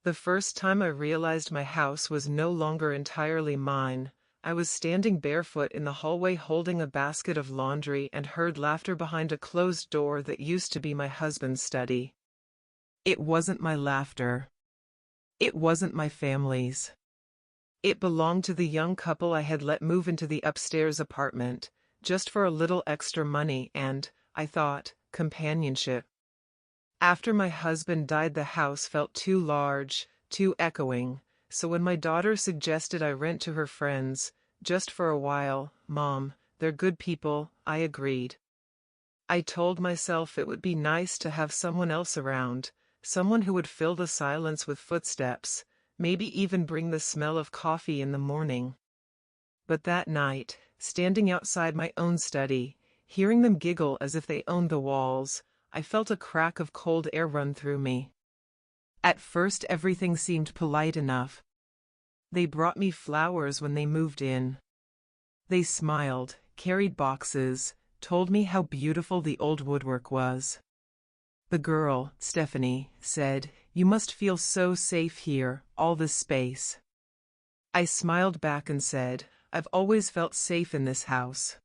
The first time I realized my house was no longer entirely mine, I was standing barefoot in the hallway holding a basket of laundry and heard laughter behind a closed door that used to be my husband's study. It wasn't my laughter. It wasn't my family's. It belonged to the young couple I had let move into the upstairs apartment, just for a little extra money and, I thought, companionship. After my husband died, the house felt too large, too echoing, so when my daughter suggested I rent to her friends, just for a while, Mom, they're good people, I agreed. I told myself it would be nice to have someone else around, someone who would fill the silence with footsteps, maybe even bring the smell of coffee in the morning. But that night, standing outside my own study, hearing them giggle as if they owned the walls, I felt a crack of cold air run through me. At first everything seemed polite enough. They brought me flowers when they moved in. They smiled, carried boxes, told me how beautiful the old woodwork was. The girl, Stephanie, said, "You must feel so safe here, all this space." I smiled back and said, "I've always felt safe in this house."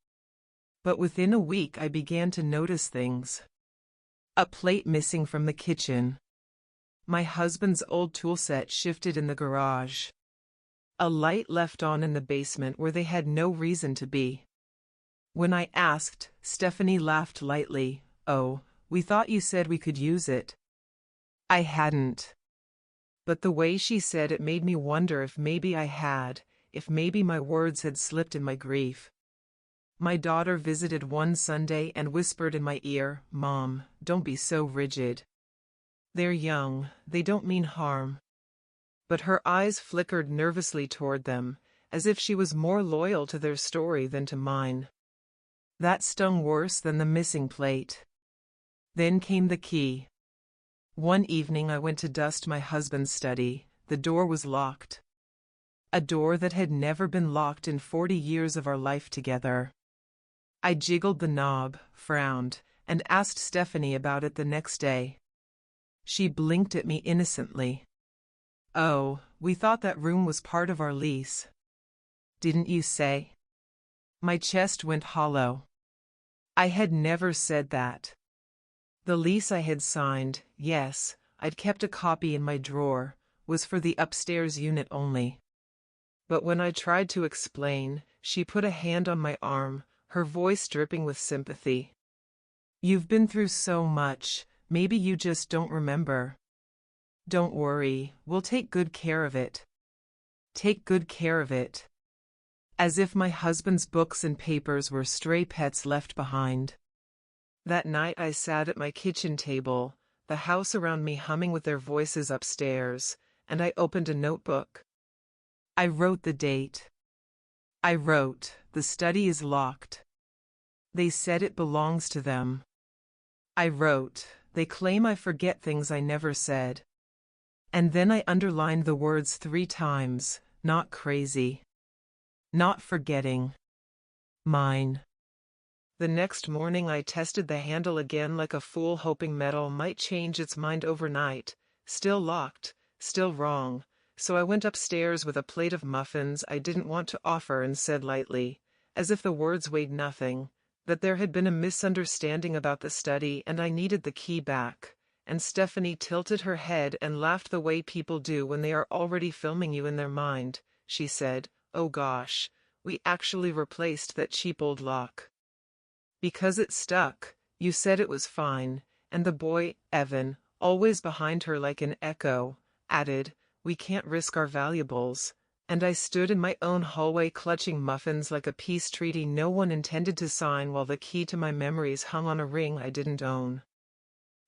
But within a week I began to notice things. A plate missing from the kitchen. My husband's old tool set shifted in the garage. A light left on in the basement where they had no reason to be. When I asked, Stephanie laughed lightly. "Oh, we thought you said we could use it." I hadn't. But the way she said it made me wonder if maybe I had, if maybe my words had slipped in my grief. My daughter visited one Sunday and whispered in my ear, "Mom, don't be so rigid. They're young, they don't mean harm." But her eyes flickered nervously toward them, as if she was more loyal to their story than to mine. That stung worse than the missing plate. Then came the key. One evening I went to dust my husband's study. The door was locked. A door that had never been locked in 40 years of our life together. I jiggled the knob, frowned, and asked Stephanie about it the next day. She blinked at me innocently. "Oh, we thought that room was part of our lease." "Didn't you say?" My chest went hollow. I had never said that. The lease I had signed, yes, I'd kept a copy in my drawer, was for the upstairs unit only. But when I tried to explain, she put a hand on my arm, her voice dripping with sympathy. "You've been through so much, maybe you just don't remember. Don't worry, we'll take good care of it." Take good care of it. As if my husband's books and papers were stray pets left behind. That night I sat at my kitchen table, the house around me humming with their voices upstairs, and I opened a notebook. I wrote the date. I wrote, "The study is locked. They said it belongs to them." I wrote, "They claim I forget things I never said." And then I underlined the words 3 times, not crazy. Not forgetting. Mine. The next morning I tested the handle again like a fool, hoping metal might change its mind overnight. Still locked, still wrong. So I went upstairs with a plate of muffins I didn't want to offer and said lightly, as if the words weighed nothing, that there had been a misunderstanding about the study and I needed the key back. And Stephanie tilted her head and laughed the way people do when they are already filming you in their mind. She said, "Oh gosh, we actually replaced that cheap old lock. Because it stuck, you said it was fine," and the boy, Evan, always behind her like an echo, added, "We can't risk our valuables." And I stood in my own hallway clutching muffins like a peace treaty no one intended to sign while the key to my memories hung on a ring I didn't own.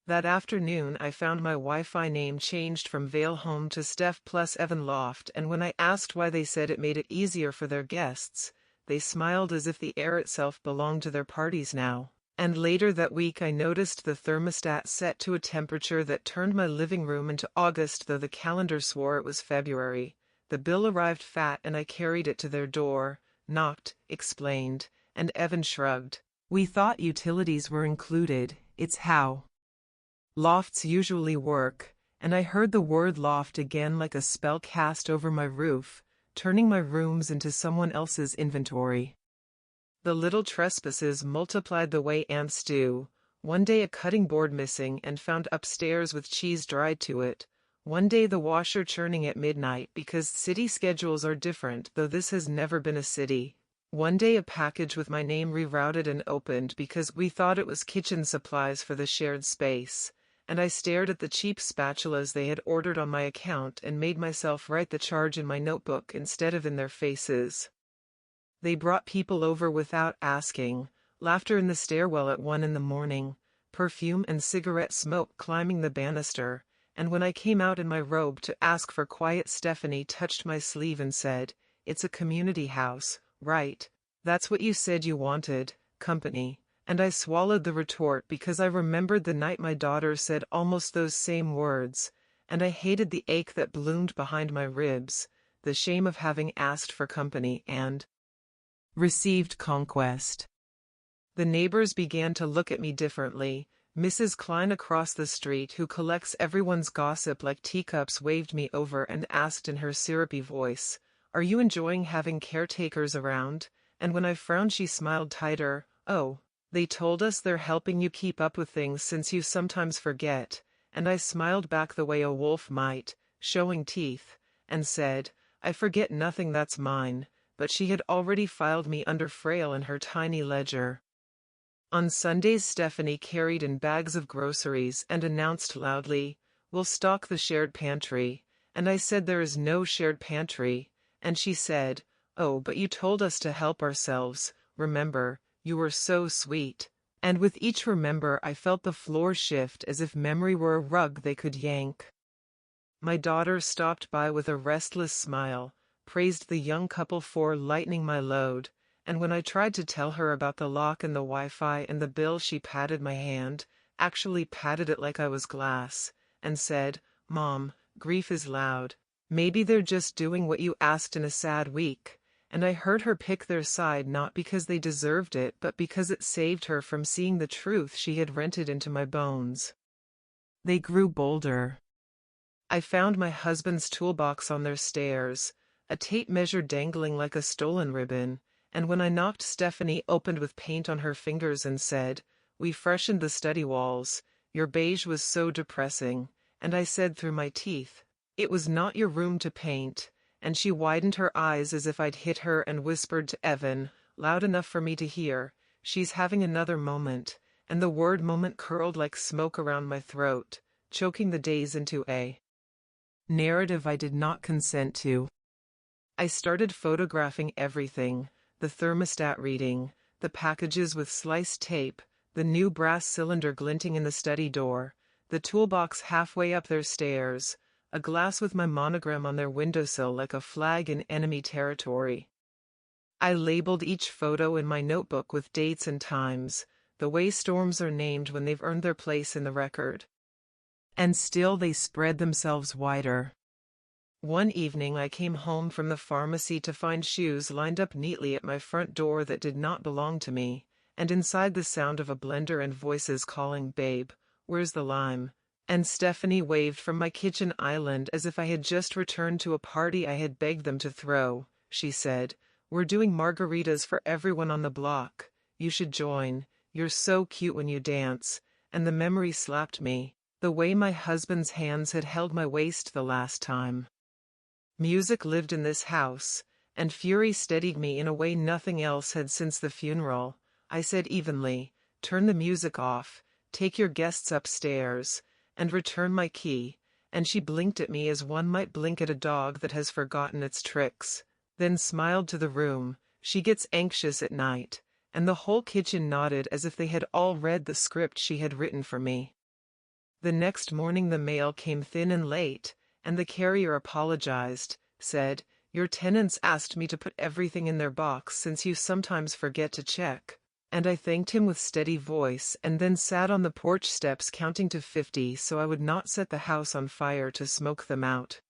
That afternoon I found my Wi-Fi name changed from Vale Home to Steph plus Evan Loft, and when I asked why they said it made it easier for their guests, they smiled as if the air itself belonged to their parties now. And later that week I noticed the thermostat set to a temperature that turned my living room into August though the calendar swore it was February. The bill arrived fat and I carried it to their door, knocked, explained, and Evan shrugged. "We thought utilities were included, it's how lofts usually work," and I heard the word loft again like a spell cast over my roof, turning my rooms into someone else's inventory. The little trespasses multiplied the way ants do. One day a cutting board missing and found upstairs with cheese dried to it. One day the washer churning at midnight because city schedules are different, though this has never been a city. One day a package with my name rerouted and opened because we thought it was kitchen supplies for the shared space, and I stared at the cheap spatulas they had ordered on my account and made myself write the charge in my notebook instead of in their faces. They brought people over without asking, laughter in the stairwell at 1 in the morning, perfume and cigarette smoke climbing the banister, and when I came out in my robe to ask for quiet, Stephanie touched my sleeve and said, "It's a community house, right? That's what you said you wanted, company." And I swallowed the retort because I remembered the night my daughter said almost those same words, and I hated the ache that bloomed behind my ribs, the shame of having asked for company and received conquest. The neighbors began to look at me differently. Mrs. Klein across the street, who collects everyone's gossip like teacups, waved me over and asked in her syrupy voice, "Are you enjoying having caretakers around?" And when I frowned she smiled tighter. "Oh, they told us they're helping you keep up with things since you sometimes forget." And I smiled back the way a wolf might, showing teeth, and said, "I forget nothing that's mine." But she had already filed me under Frail in her tiny ledger. On Sundays Stephanie carried in bags of groceries and announced loudly, "We'll stock the shared pantry." And I said, "There is no shared pantry." And she said, "Oh, but you told us to help ourselves, remember, you were so sweet." And with each remember I felt the floor shift as if memory were a rug they could yank. My daughter stopped by with a restless smile, praised the young couple for lightening my load, and when I tried to tell her about the lock and the Wi-Fi and the bill she patted my hand, actually patted it like I was glass, and said, "Mom, grief is loud. Maybe they're just doing what you asked in a sad week." And I heard her pick their side not because they deserved it but because it saved her from seeing the truth she had rented into my bones. They grew bolder. I found my husband's toolbox on their stairs, a tape measure dangling like a stolen ribbon, and when I knocked Stephanie opened with paint on her fingers and said, "We freshened the study walls. Your beige was so depressing." And I said through my teeth, "It was not your room to paint." And she widened her eyes as if I'd hit her and whispered to Evan, loud enough for me to hear, "She's having another moment." And the word moment curled like smoke around my throat, choking the days into a narrative I did not consent to. I started photographing everything, the thermostat reading, the packages with sliced tape, the new brass cylinder glinting in the study door, the toolbox halfway up their stairs, a glass with my monogram on their windowsill like a flag in enemy territory. I labeled each photo in my notebook with dates and times, the way storms are named when they've earned their place in the record. And still they spread themselves wider. One evening I came home from the pharmacy to find shoes lined up neatly at my front door that did not belong to me, and inside the sound of a blender and voices calling, "Babe, where's the lime?" And Stephanie waved from my kitchen island as if I had just returned to a party I had begged them to throw. She said, "We're doing margaritas for everyone on the block. You should join. You're so cute when you dance." And the memory slapped me, the way my husband's hands had held my waist the last time. Music lived in this house, and fury steadied me in a way nothing else had since the funeral. I said evenly, "Turn the music off, take your guests upstairs, and return my key." And she blinked at me as one might blink at a dog that has forgotten its tricks, then smiled to the room. "She gets anxious at night." And the whole kitchen nodded as if they had all read the script she had written for me. The next morning the mail came thin and late, and the carrier apologized, said, "Your tenants asked me to put everything in their box since you sometimes forget to check." And I thanked him with steady voice and then sat on the porch steps counting to 50 so I would not set the house on fire to smoke them out.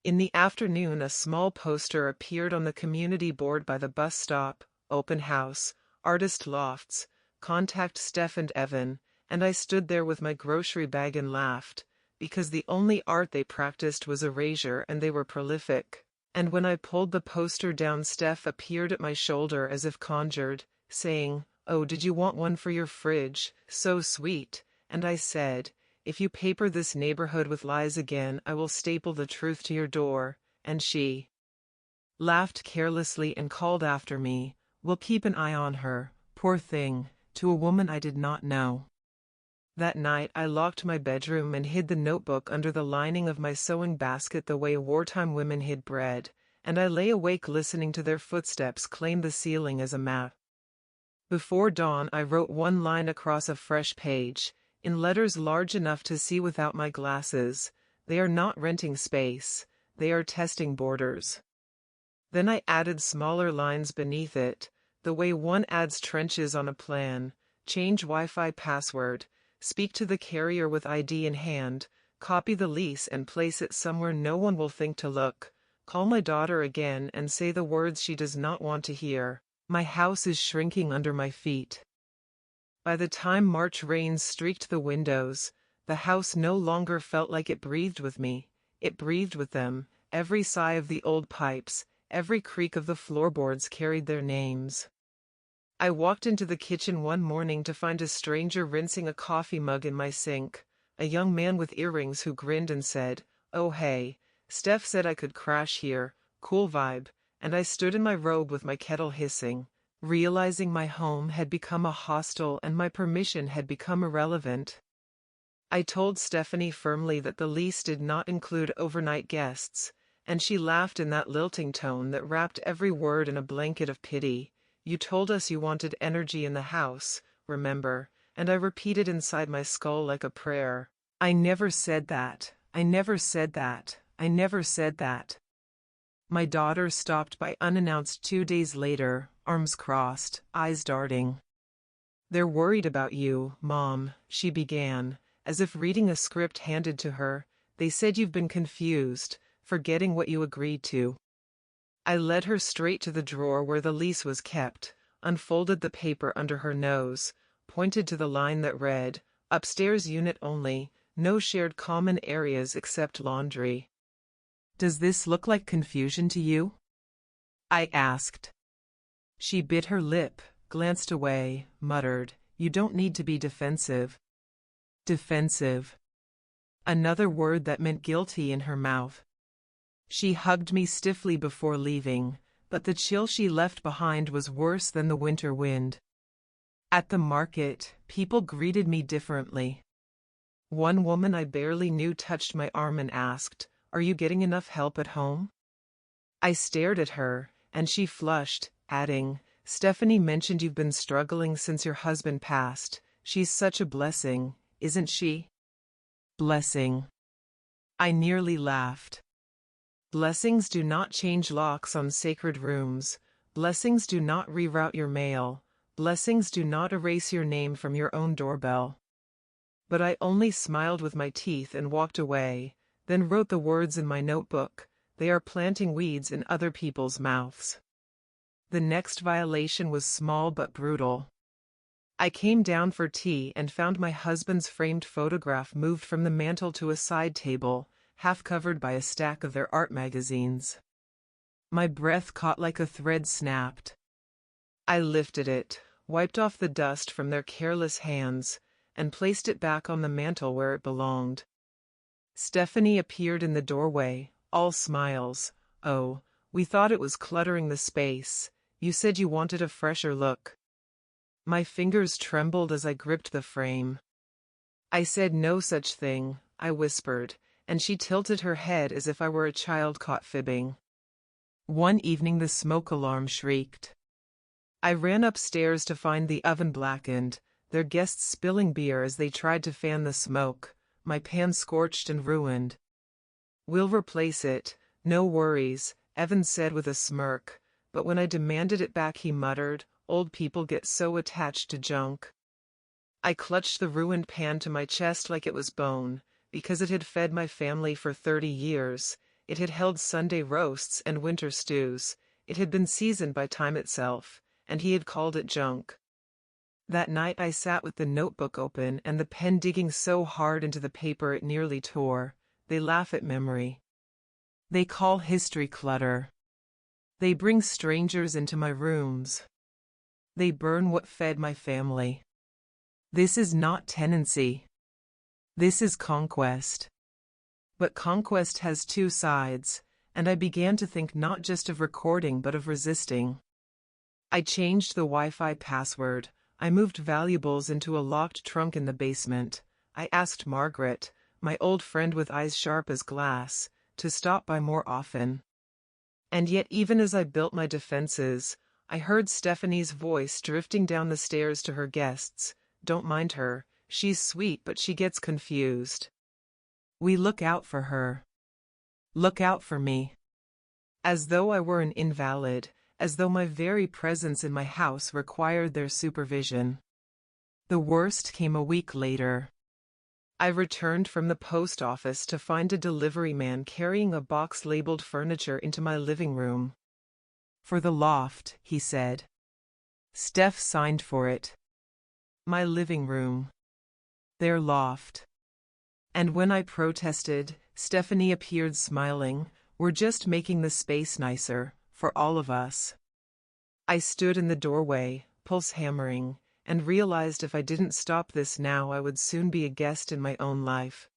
In the afternoon a small poster appeared on the community board by the bus stop, "Open house, artist lofts, contact Steph and Evan," and I stood there with my grocery bag and laughed, because the only art they practiced was erasure and they were prolific. And when I pulled the poster down, Steph appeared at my shoulder as if conjured, saying, "Oh, did you want one for your fridge? So sweet." And I said, "If you paper this neighborhood with lies again, I will staple the truth to your door." And she laughed carelessly and called after me, "We'll keep an eye on her, poor thing," to a woman I did not know. That night I locked my bedroom and hid the notebook under the lining of my sewing basket the way wartime women hid bread, and I lay awake listening to their footsteps claim the ceiling as a map. Before dawn I wrote one line across a fresh page, in letters large enough to see without my glasses: "They are not renting space, they are testing borders." Then I added smaller lines beneath it, the way one adds trenches on a plan: "Change Wi-Fi password. Speak to the carrier with ID in hand. Copy the lease and place it somewhere no one will think to look. Call my daughter again and say the words she does not want to hear. My house is shrinking under my feet." By the time March rains streaked the windows, the house no longer felt like it breathed with me. It breathed with them. Every sigh of the old pipes, every creak of the floorboards carried their names. I walked into the kitchen one morning to find a stranger rinsing a coffee mug in my sink, a young man with earrings who grinned and said, "Oh hey, Steph said I could crash here, cool vibe," and I stood in my robe with my kettle hissing, realizing my home had become a hostel and my permission had become irrelevant. I told Stephanie firmly that the lease did not include overnight guests, and she laughed in that lilting tone that wrapped every word in a blanket of pity. "You told us you wanted energy in the house, remember?" And I repeated inside my skull like a prayer, "I never said that. I never said that. I never said that." My daughter stopped by unannounced 2 days later, arms crossed, eyes darting. "They're worried about you, Mom," she began, as if reading a script handed to her. "They said you've been confused, forgetting what you agreed to." I led her straight to the drawer where the lease was kept, unfolded the paper under her nose, pointed to the line that read, "Upstairs unit only, no shared common areas except laundry." "Does this look like confusion to you?" I asked. She bit her lip, glanced away, muttered, "You don't need to be defensive." Defensive. Another word that meant guilty in her mouth. She hugged me stiffly before leaving, but the chill she left behind was worse than the winter wind. At the market, people greeted me differently. One woman I barely knew touched my arm and asked, "Are you getting enough help at home?" I stared at her, and she flushed, adding, "Stephanie mentioned you've been struggling since your husband passed. She's such a blessing, isn't she?" Blessing. I nearly laughed. Blessings do not change locks on sacred rooms. Blessings do not reroute your mail. Blessings do not erase your name from your own doorbell. But I only smiled with my teeth and walked away, then wrote the words in my notebook: "They are planting weeds in other people's mouths." The next violation was small but brutal. I came down for tea and found my husband's framed photograph moved from the mantel to a side table, half covered by a stack of their art magazines. My breath caught like a thread snapped. I lifted it, wiped off the dust from their careless hands, and placed it back on the mantel where it belonged. Stephanie appeared in the doorway, all smiles. "Oh, we thought it was cluttering the space. You said you wanted a fresher look." My fingers trembled as I gripped the frame. "I said no such thing," I whispered, and she tilted her head as if I were a child caught fibbing. One evening the smoke alarm shrieked. I ran upstairs to find the oven blackened, their guests spilling beer as they tried to fan the smoke, my pan scorched and ruined. "We'll replace it, no worries," Evan said with a smirk, but when I demanded it back he muttered, "Old people get so attached to junk." I clutched the ruined pan to my chest like it was bone, because it had fed my family for 30 years, it had held Sunday roasts and winter stews, it had been seasoned by time itself, and he had called it junk. That night I sat with the notebook open and the pen digging so hard into the paper it nearly tore. They laugh at memory. They call history clutter. They bring strangers into my rooms. They burn what fed my family. This is not tenancy. This is conquest. But conquest has two sides, and I began to think not just of recording but of resisting. I changed the Wi-Fi password. I moved valuables into a locked trunk in the basement. I asked Margaret, my old friend with eyes sharp as glass, to stop by more often. And yet even as I built my defenses, I heard Stephanie's voice drifting down the stairs to her guests. Don't mind her, she's sweet but she gets confused. We look out for her. Look out for me. As though I were an invalid, as though my very presence in my house required their supervision. The worst came a week later. I returned from the post office to find a delivery man carrying a box labeled furniture into my living room. For the loft, he said. Steph signed for it. My living room. Their loft. And when I protested, Stephanie appeared smiling. We're just making the space nicer, for all of us. I stood in the doorway, pulse hammering, and realized if I didn't stop this now I would soon be a guest in my own life.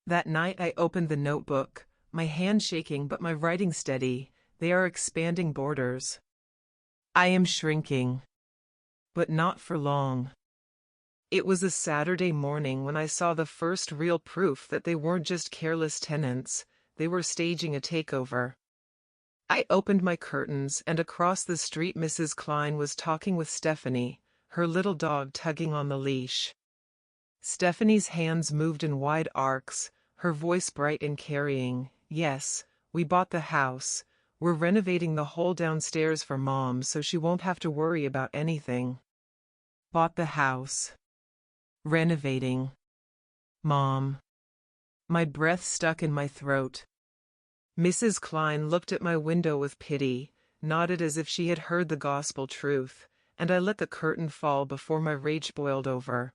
That night I opened the notebook, my hand shaking but my writing steady. They are expanding borders. I am shrinking. But not for long. It was a Saturday morning when I saw the first real proof that they weren't just careless tenants, they were staging a takeover. I opened my curtains and across the street Mrs. Klein was talking with Stephanie, her little dog tugging on the leash. Stephanie's hands moved in wide arcs, her voice bright and carrying. Yes, we bought the house. We're renovating the whole downstairs for Mom so she won't have to worry about anything. Bought the house. Renovating. Mom. My breath stuck in my throat. Mrs. Klein looked at my window with pity, nodded as if she had heard the gospel truth, and I let the curtain fall before my rage boiled over.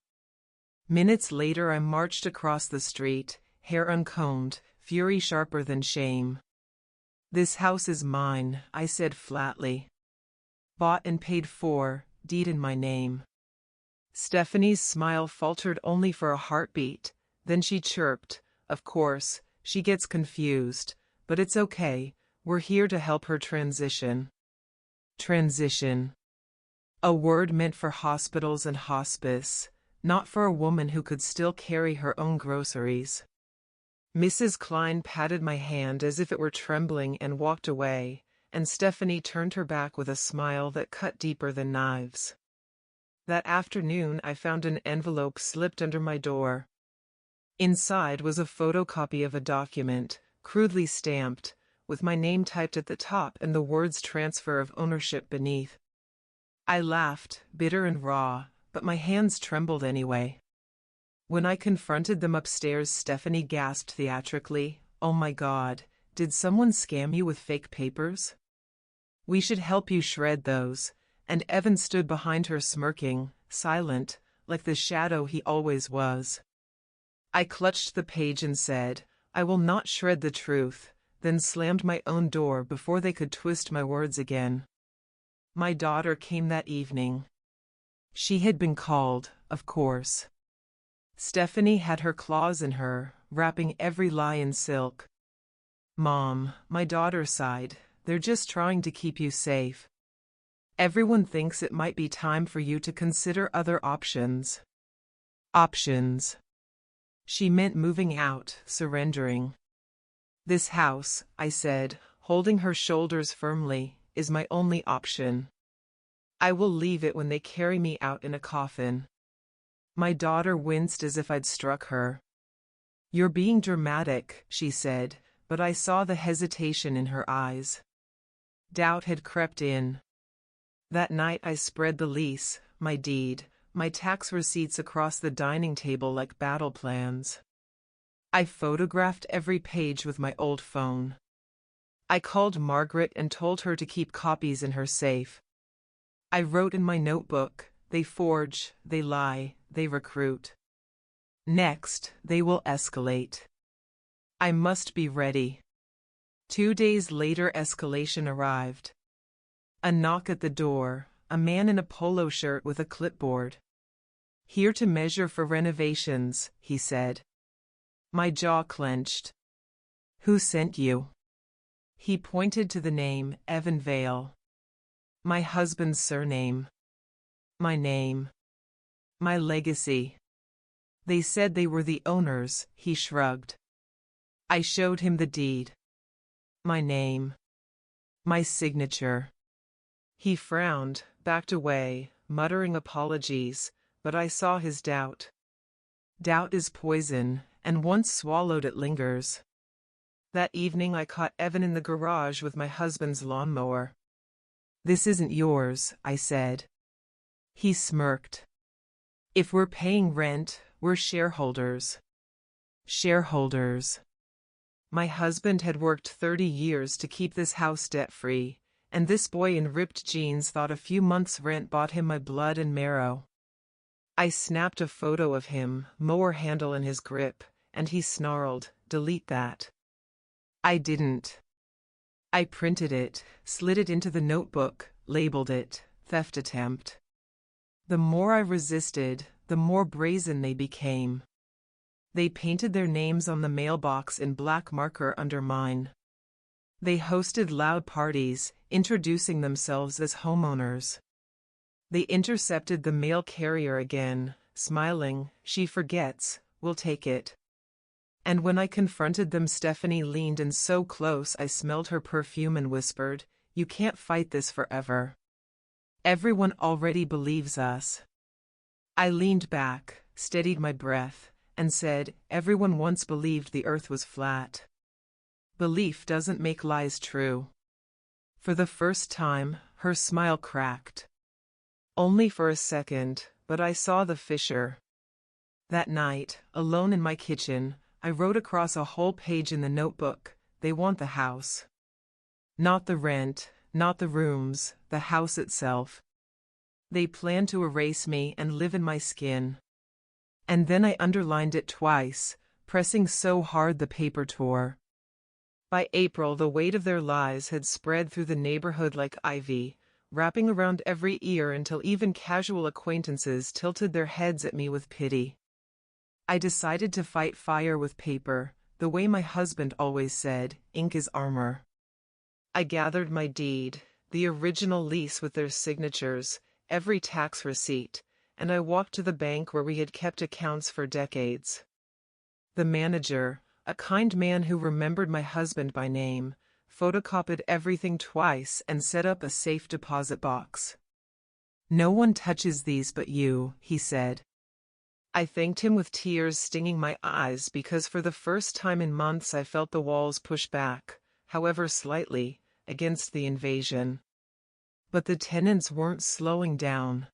Minutes later I marched across the street, hair uncombed, fury sharper than shame. This house is mine, I said flatly. Bought and paid for, deed in my name. Stephanie's smile faltered only for a heartbeat, then she chirped, of course, she gets confused, but it's okay, we're here to help her transition. Transition. A word meant for hospitals and hospice, not for a woman who could still carry her own groceries. Mrs. Klein patted my hand as if it were trembling and walked away, and Stephanie turned her back with a smile that cut deeper than knives. That afternoon I found an envelope slipped under my door. Inside was a photocopy of a document, crudely stamped, with my name typed at the top and the words transfer of ownership beneath. I laughed, bitter and raw, but my hands trembled anyway. When I confronted them upstairs, Stephanie gasped theatrically, "Oh my God, did someone scam you with fake papers? We should help you shred those," and Evan stood behind her smirking, silent, like the shadow he always was. I clutched the page and said, "I will not shred the truth," then slammed my own door before they could twist my words again. My daughter came that evening. She had been called, of course. Stephanie had her claws in her, wrapping every lie in silk. "Mom," my daughter sighed, "they're just trying to keep you safe. Everyone thinks it might be time for you to consider other options." Options. She meant moving out, surrendering. "This house," I said, holding her shoulders firmly, "is my only option. I will leave it when they carry me out in a coffin." My daughter winced as if I'd struck her. "You're being dramatic," she said, but I saw the hesitation in her eyes. Doubt had crept in. That night I spread the lease, my deed, my tax receipts across the dining table like battle plans. I photographed every page with my old phone. I called Margaret and told her to keep copies in her safe. I wrote in my notebook, they forge, they lie, they recruit. Next, they will escalate. I must be ready. 2 days later, escalation arrived. A knock at the door, a man in a polo shirt with a clipboard. "Here to measure for renovations," he said. My jaw clenched. "Who sent you?" He pointed to the name, Evan Vale. My husband's surname. My name. My legacy. "They said they were the owners," he shrugged. I showed him the deed. My name. My signature. He frowned, backed away, muttering apologies, but I saw his doubt. Doubt is poison, and once swallowed it lingers. That evening I caught Evan in the garage with my husband's lawnmower. "This isn't yours," I said. He smirked. "If we're paying rent, we're shareholders." Shareholders. My husband had worked 30 years to keep this house debt-free, and this boy in ripped jeans thought a few months' rent bought him my blood and marrow. I snapped a photo of him, mower handle in his grip, and he snarled, "Delete that." I didn't. I printed it, slid it into the notebook, labeled it, "Theft Attempt." The more I resisted, the more brazen they became. They painted their names on the mailbox in black marker under mine. They hosted loud parties, introducing themselves as homeowners. They intercepted the mail carrier again, smiling, "She forgets, we'll take it." And when I confronted them, Stephanie leaned in so close I smelled her perfume and whispered, "You can't fight this forever. Everyone already believes us." I leaned back, steadied my breath, and said, "Everyone once believed the earth was flat. Belief doesn't make lies true." For the first time, her smile cracked. Only for a second, but I saw the fissure. That night, alone in my kitchen, I wrote across a whole page in the notebook, "They want the house. Not the rent, not the rooms, the house itself. They plan to erase me and live in my skin." And then I underlined it twice, pressing so hard the paper tore. By April, the weight of their lies had spread through the neighborhood like ivy, wrapping around every ear until even casual acquaintances tilted their heads at me with pity. I decided to fight fire with paper, the way my husband always said, "Ink is armor." I gathered my deed, the original lease with their signatures, every tax receipt, and I walked to the bank where we had kept accounts for decades. The manager, a kind man who remembered my husband by name, photocopied everything twice and set up a safe deposit box. "No one touches these but you," he said. I thanked him with tears stinging my eyes because for the first time in months I felt the walls push back, however slightly, against the invasion. But the tenants weren't slowing down.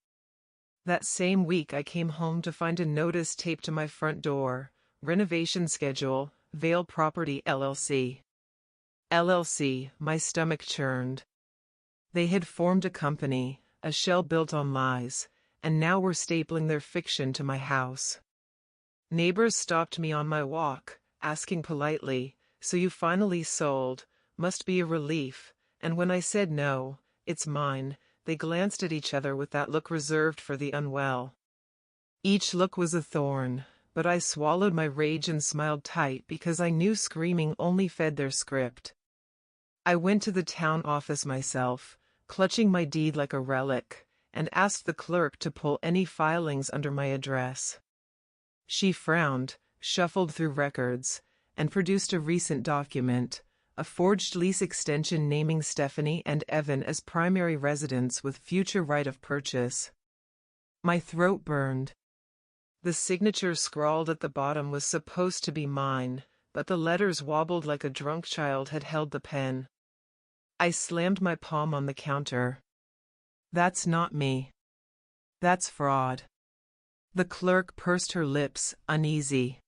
That same week I came home to find a notice taped to my front door, "Renovation Schedule, Vale Property LLC." LLC, my stomach churned. They had formed a company, a shell built on lies, and now were stapling their fiction to my house. Neighbors stopped me on my walk, asking politely, "So you finally sold, must be a relief," and when I said no, "It's mine," they glanced at each other with that look reserved for the unwell. Each look was a thorn, but I swallowed my rage and smiled tight because I knew screaming only fed their script. I went to the town office myself, clutching my deed like a relic, and asked the clerk to pull any filings under my address. She frowned, shuffled through records, and produced a recent document, a forged lease extension naming Stephanie and Evan as primary residents with future right of purchase. My throat burned. The signature scrawled at the bottom was supposed to be mine, but the letters wobbled like a drunk child had held the pen. I slammed my palm on the counter. "That's not me. That's fraud." The clerk pursed her lips, uneasy.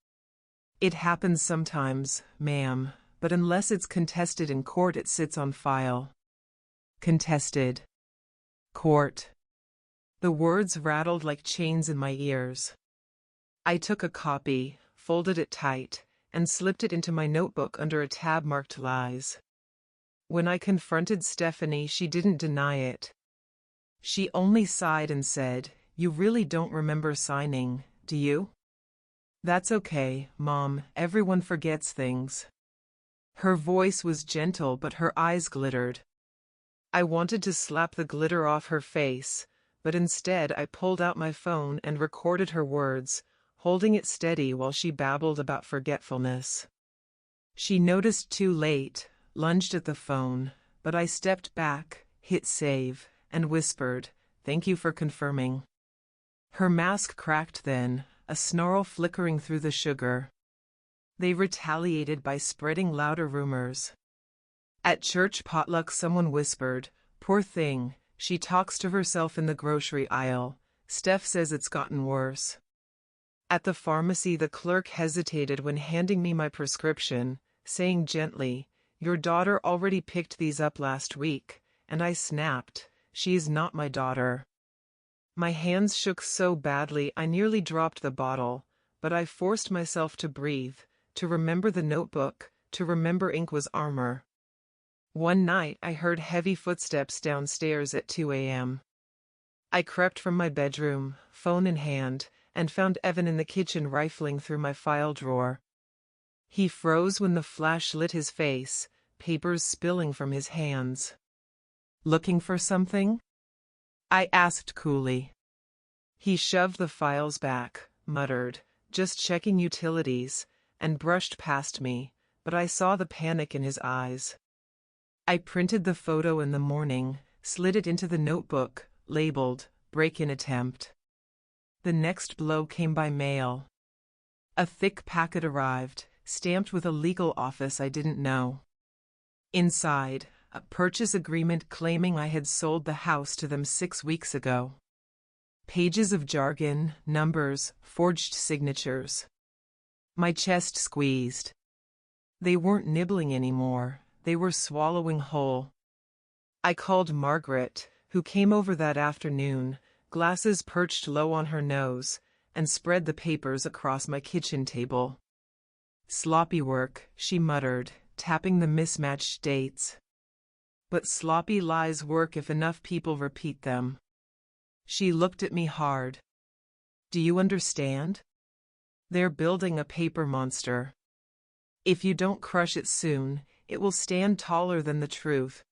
"It happens sometimes, ma'am, but unless it's contested in court it sits on file." Contested. Court. The words rattled like chains in my ears. I took a copy, folded it tight, and slipped it into my notebook under a tab marked lies. When I confronted Stephanie, she didn't deny it. She only sighed and said, "You really don't remember signing, do you?" "That's okay, Mom, everyone forgets things." Her voice was gentle, but her eyes glittered. I wanted to slap the glitter off her face, but instead I pulled out my phone and recorded her words, holding it steady while she babbled about forgetfulness. She noticed too late, lunged at the phone, but I stepped back, hit save, and whispered, "Thank you for confirming." Her mask cracked then, a snarl flickering through the sugar. They retaliated by spreading louder rumors. At church potluck someone whispered, "Poor thing, she talks to herself in the grocery aisle. Steph says it's gotten worse." At the pharmacy the clerk hesitated when handing me my prescription, saying gently, "Your daughter already picked these up last week," and I snapped, "She is not my daughter." My hands shook so badly I nearly dropped the bottle, but I forced myself to breathe, to remember the notebook, to remember ink was armor. One night I heard heavy footsteps downstairs at 2 a.m. I crept from my bedroom, phone in hand, and found Evan in the kitchen rifling through my file drawer. He froze when the flash lit his face, papers spilling from his hands. "Looking for something?" I asked coolly. He shoved the files back, muttered, "Just checking utilities," and brushed past me, but I saw the panic in his eyes. I printed the photo in the morning, slid it into the notebook, labeled, "Break-in attempt." The next blow came by mail. A thick packet arrived, stamped with a legal office I didn't know. Inside, a purchase agreement claiming I had sold the house to them 6 weeks ago. Pages of jargon, numbers, forged signatures. My chest squeezed. They weren't nibbling anymore, they were swallowing whole. I called Margaret, who came over that afternoon, glasses perched low on her nose, and spread the papers across my kitchen table. "Sloppy work," she muttered, tapping the mismatched dates. "But sloppy lies work if enough people repeat them." She looked at me hard. "Do you understand? They're building a paper monster. If you don't crush it soon, it will stand taller than the truth."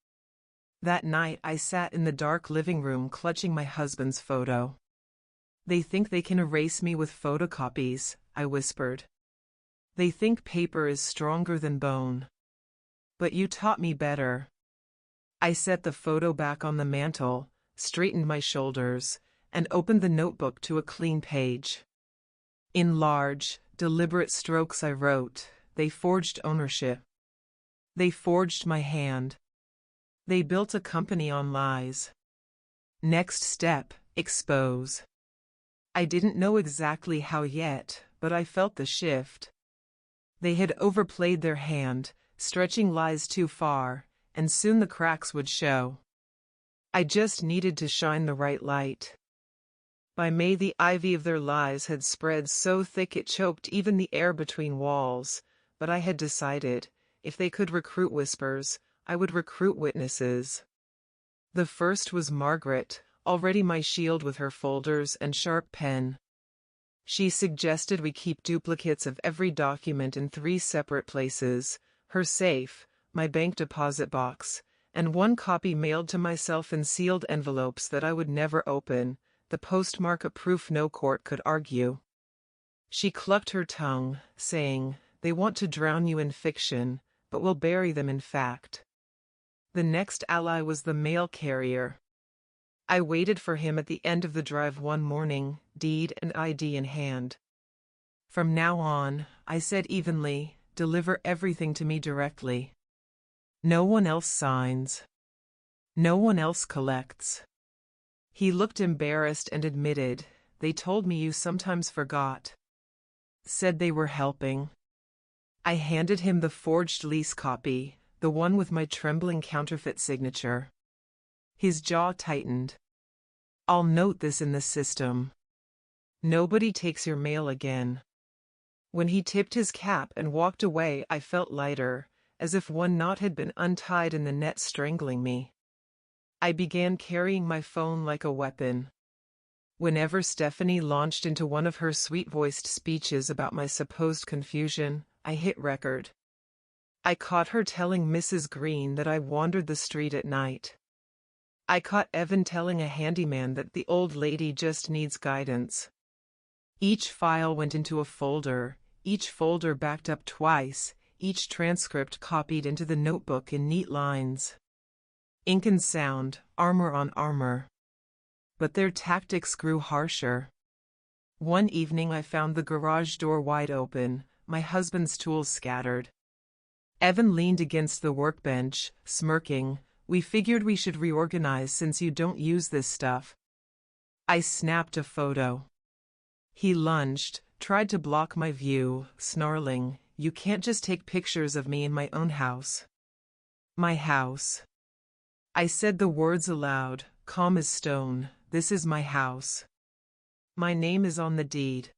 That night I sat in the dark living room clutching my husband's photo. "They think they can erase me with photocopies," I whispered. "They think paper is stronger than bone. But you taught me better." I set the photo back on the mantel, straightened my shoulders, and opened the notebook to a clean page. In large, deliberate strokes I wrote, "They forged ownership. They forged my hand. They built a company on lies. Next step, expose." I didn't know exactly how yet, but I felt the shift. They had overplayed their hand, stretching lies too far, and soon the cracks would show. I just needed to shine the right light. By May the ivy of their lies had spread so thick it choked even the air between walls, but I had decided, if they could recruit whispers, I would recruit witnesses. The first was Margaret, already my shield with her folders and sharp pen. She suggested we keep duplicates of every document in 3 separate places: her safe, my bank deposit box, and one copy mailed to myself in sealed envelopes that I would never open, the postmark a proof no court could argue. She clucked her tongue, saying, "They want to drown you in fiction, but will bury them in fact." The next ally was the mail carrier. I waited for him at the end of the drive one morning, deed and ID in hand. "From now on," I said evenly, "deliver everything to me directly. No one else signs. No one else collects." He looked embarrassed and admitted, "They told me you sometimes forgot." Said they were helping. I handed him the forged lease copy, the one with my trembling counterfeit signature. His jaw tightened. I'll note this in the system. Nobody takes your mail again. When he tipped his cap and walked away, I felt lighter, as if one knot had been untied and the net strangling me. I began carrying my phone like a weapon. Whenever Stephanie launched into one of her sweet-voiced speeches about my supposed confusion, I hit record. I caught her telling Mrs. Green that I wandered the street at night. I caught Evan telling a handyman that the old lady just needs guidance. Each file went into a folder, each folder backed up twice, each transcript copied into the notebook in neat lines. Ink and sound, armor on armor. But their tactics grew harsher. One evening I found the garage door wide open, my husband's tools scattered. Evan leaned against the workbench, smirking. "We figured we should reorganize since you don't use this stuff." I snapped a photo. He lunged, tried to block my view, snarling, "You can't just take pictures of me in my own house." My house. I said the words aloud, calm as stone. "This is my house. My name is on the deed.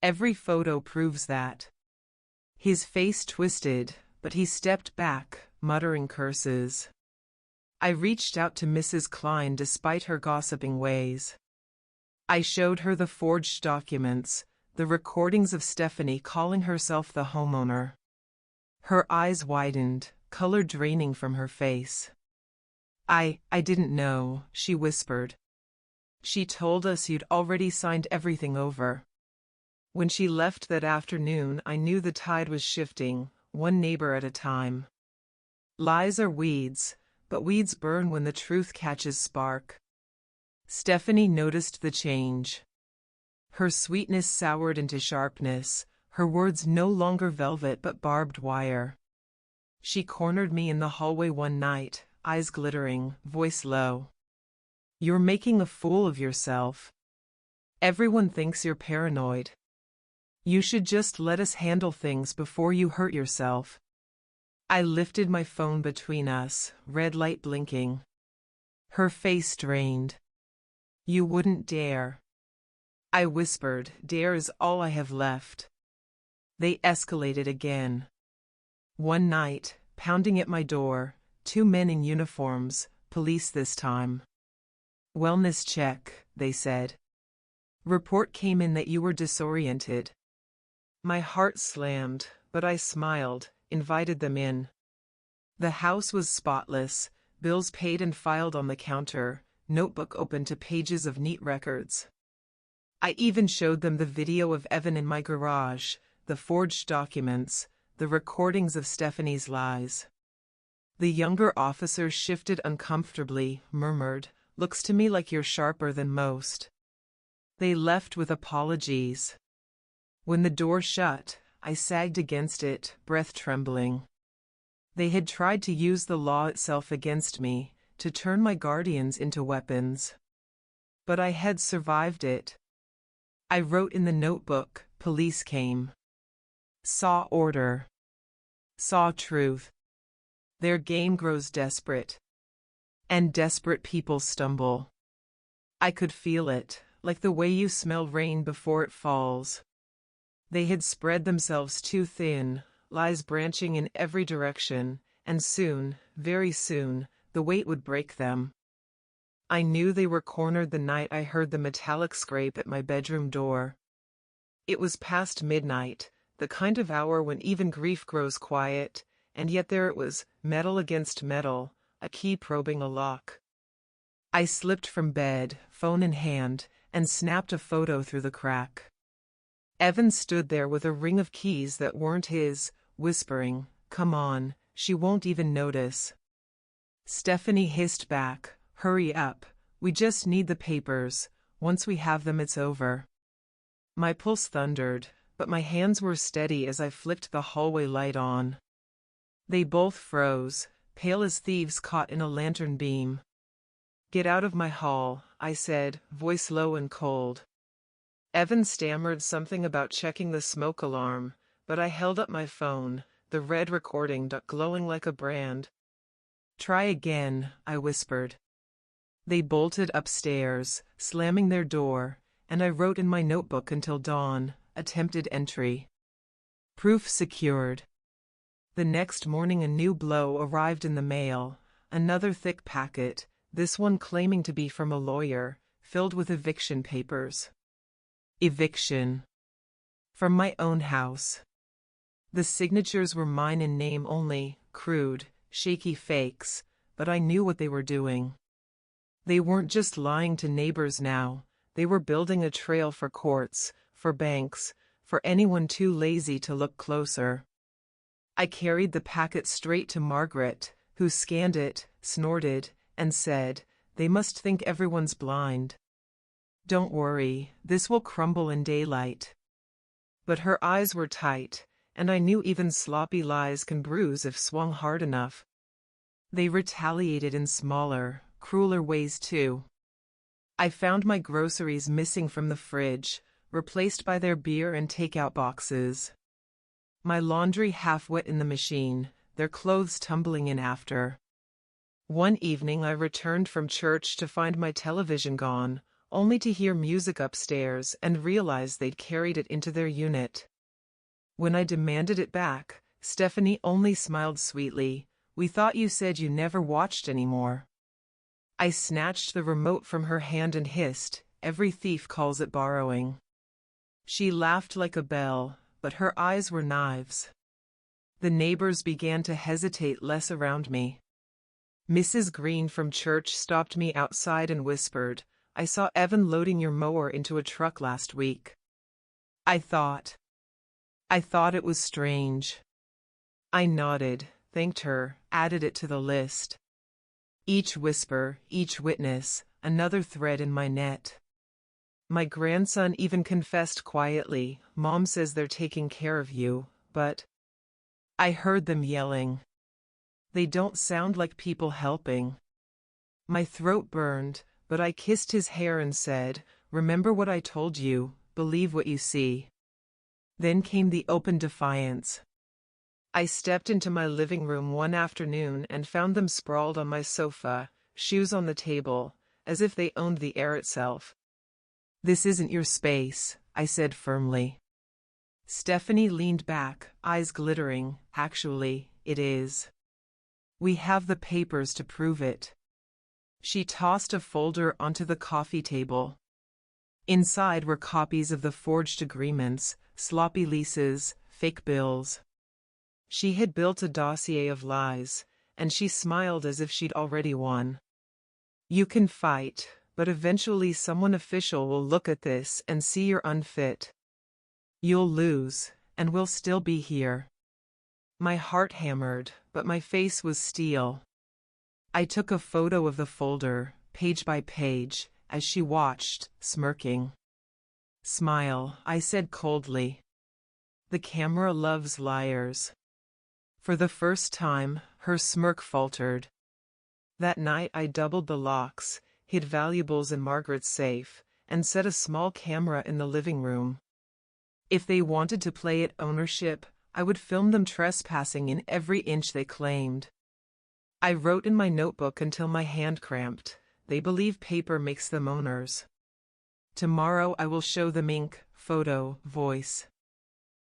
Every photo proves that." His face twisted, but he stepped back, muttering curses. I reached out to Mrs. Klein despite her gossiping ways. I showed her the forged documents, the recordings of Stephanie calling herself the homeowner. Her eyes widened, color draining from her face. I didn't know," she whispered. "She told us you'd already signed everything over." When she left that afternoon, I knew the tide was shifting, one neighbor at a time. Lies are weeds, but weeds burn when the truth catches spark. Stephanie noticed the change. Her sweetness soured into sharpness, her words no longer velvet but barbed wire. She cornered me in the hallway one night, eyes glittering, voice low. "You're making a fool of yourself. Everyone thinks you're paranoid. You should just let us handle things before you hurt yourself." I lifted my phone between us, red light blinking. Her face strained. "You wouldn't dare." I whispered, "Dare is all I have left." They escalated again. One night, pounding at my door, two men in uniforms, police this time. "Wellness check," they said. "Report came in that you were disoriented." My heart slammed, but I smiled, invited them in. The house was spotless, bills paid and filed on the counter, notebook open to pages of neat records. I even showed them the video of Evan in my garage, the forged documents, the recordings of Stephanie's lies. The younger officer shifted uncomfortably, murmured, "Looks to me like you're sharper than most." They left with apologies. When the door shut, I sagged against it, breath trembling. They had tried to use the law itself against me, to turn my guardians into weapons. But I had survived it. I wrote in the notebook, "Police came. Saw order. Saw truth. Their game grows desperate. And desperate people stumble." I could feel it, like the way you smell rain before it falls. They had spread themselves too thin, lies branching in every direction, and soon, very soon, the weight would break them. I knew they were cornered the night I heard the metallic scrape at my bedroom door. It was past midnight, the kind of hour when even grief grows quiet, and yet there it was, metal against metal, a key probing a lock. I slipped from bed, phone in hand, and snapped a photo through the crack. Evan stood there with a ring of keys that weren't his, whispering, "Come on, she won't even notice." Stephanie hissed back, "Hurry up, we just need the papers, once we have them it's over." My pulse thundered, but my hands were steady as I flicked the hallway light on. They both froze, pale as thieves caught in a lantern beam. "Get out of my hall," I said, voice low and cold. Evan stammered something about checking the smoke alarm, but I held up my phone, the red recording glowing like a brand. "Try again," I whispered. They bolted upstairs, slamming their door, and I wrote in my notebook until dawn, attempted entry. Proof secured. The next morning a new blow arrived in the mail, another thick packet, this one claiming to be from a lawyer, filled with eviction papers. Eviction. From my own house. The signatures were mine in name only, crude, shaky fakes, but I knew what they were doing. They weren't just lying to neighbors now, they were building a trail for courts, for banks, for anyone too lazy to look closer. I carried the packet straight to Margaret, who scanned it, snorted, and said, "They must think everyone's blind. Don't worry, this will crumble in daylight." But her eyes were tight, and I knew even sloppy lies can bruise if swung hard enough. They retaliated in smaller, crueler ways too. I found my groceries missing from the fridge, replaced by their beer and takeout boxes. My laundry half wet in the machine, their clothes tumbling in after. One evening I returned from church to find my television gone, only to hear music upstairs and realize they'd carried it into their unit. When I demanded it back, Stephanie only smiled sweetly. "We thought you said you never watched anymore." I snatched the remote from her hand and hissed, "Every thief calls it borrowing." She laughed like a bell, but her eyes were knives. The neighbors began to hesitate less around me. Mrs. Green from church stopped me outside and whispered, "I saw Evan loading your mower into a truck last week." I thought it was strange. I nodded, thanked her, added it to the list. Each whisper, each witness, another thread in my net. My grandson even confessed quietly, "Mom says they're taking care of you, but..." I heard them yelling. "They don't sound like people helping." My throat burned, but I kissed his hair and said, "Remember what I told you, believe what you see." Then came the open defiance. I stepped into my living room one afternoon and found them sprawled on my sofa, shoes on the table, as if they owned the air itself. "This isn't your space," I said firmly. Stephanie leaned back, eyes glittering. "Actually, it is. We have the papers to prove it." She tossed a folder onto the coffee table. Inside were copies of the forged agreements, sloppy leases, fake bills. She had built a dossier of lies, and she smiled as if she'd already won. "You can fight, but eventually someone official will look at this and see you're unfit. You'll lose, and we'll still be here." My heart hammered, but my face was steel. I took a photo of the folder, page by page, as she watched, smirking. "Smile," I said coldly. "The camera loves liars." For the first time, her smirk faltered. That night I doubled the locks, hid valuables in Margaret's safe, and set a small camera in the living room. If they wanted to play at ownership, I would film them trespassing in every inch they claimed. I wrote in my notebook until my hand cramped. They believe paper makes them owners. Tomorrow I will show them ink, photo, voice.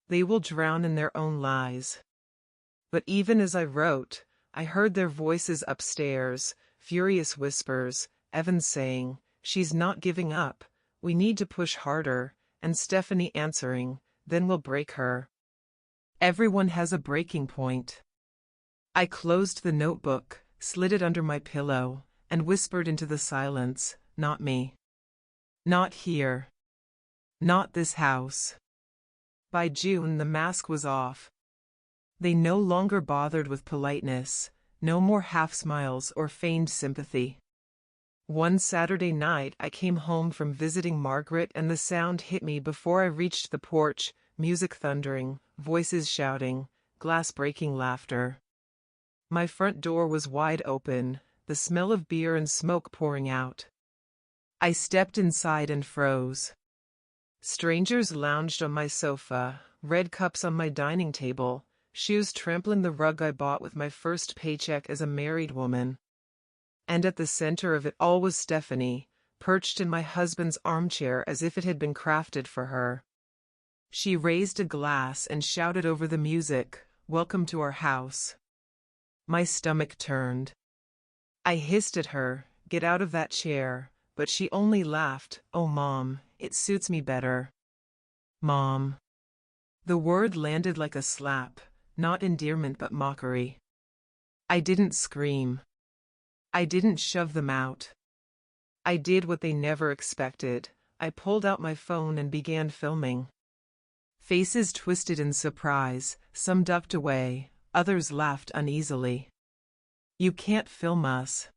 They will drown in their own lies. But even as I wrote, I heard their voices upstairs, furious whispers, Evan saying, "She's not giving up, we need to push harder," and Stephanie answering, "Then we'll break her." Everyone has a breaking point. I closed the notebook, slid it under my pillow, and whispered into the silence, "Not me. Not here. Not this house." By June the mask was off. They no longer bothered with politeness, no more half-smiles or feigned sympathy. One Saturday night I came home from visiting Margaret and the sound hit me before I reached the porch, music thundering, voices shouting, glass-breaking laughter. My front door was wide open, the smell of beer and smoke pouring out. I stepped inside and froze. Strangers lounged on my sofa, red cups on my dining table, shoes trampling the rug I bought with my first paycheck as a married woman. And at the center of it all was Stephanie, perched in my husband's armchair as if it had been crafted for her. She raised a glass and shouted over the music, "Welcome to our house." My stomach turned. I hissed at her, "Get out of that chair," but she only laughed. "Oh, Mom, it suits me better." Mom. The word landed like a slap, not endearment but mockery. I didn't scream. I didn't shove them out. I did what they never expected. I pulled out my phone and began filming. Faces twisted in surprise, some ducked away, others laughed uneasily. "You can't film us,"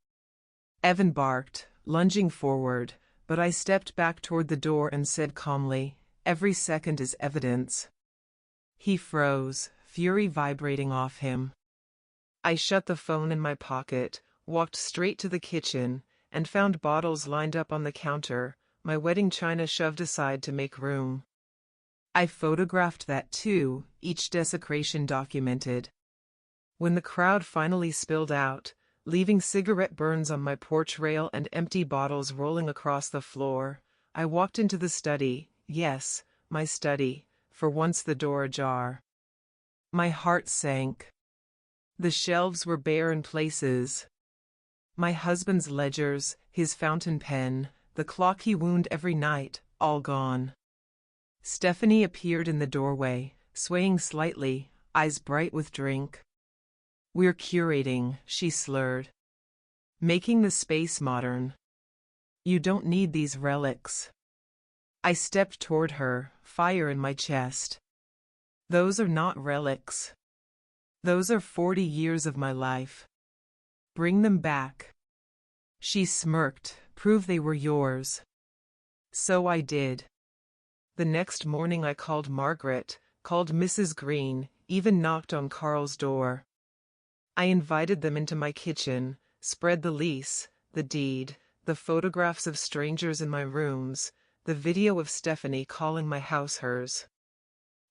Evan barked, lunging forward, but I stepped back toward the door and said calmly, "Every second is evidence." He froze, fury vibrating off him. I shut the phone in my pocket, walked straight to the kitchen, and found bottles lined up on the counter, my wedding china shoved aside to make room. I photographed that too, each desecration documented. When the crowd finally spilled out, leaving cigarette burns on my porch rail and empty bottles rolling across the floor, I walked into the study, yes, my study, for once the door ajar. My heart sank. The shelves were bare in places. My husband's ledgers, his fountain pen, the clock he wound every night, all gone. Stephanie appeared in the doorway, swaying slightly, eyes bright with drink. "We're curating," she slurred. "Making the space modern. You don't need these relics." I stepped toward her, fire in my chest. "Those are not relics. Those are 40 years of my life. Bring them back." She smirked, "Prove they were yours." So I did. The next morning I called Margaret, called Mrs. Green, even knocked on Carl's door. I invited them into my kitchen, spread the lease, the deed, the photographs of strangers in my rooms, the video of Stephanie calling my house hers.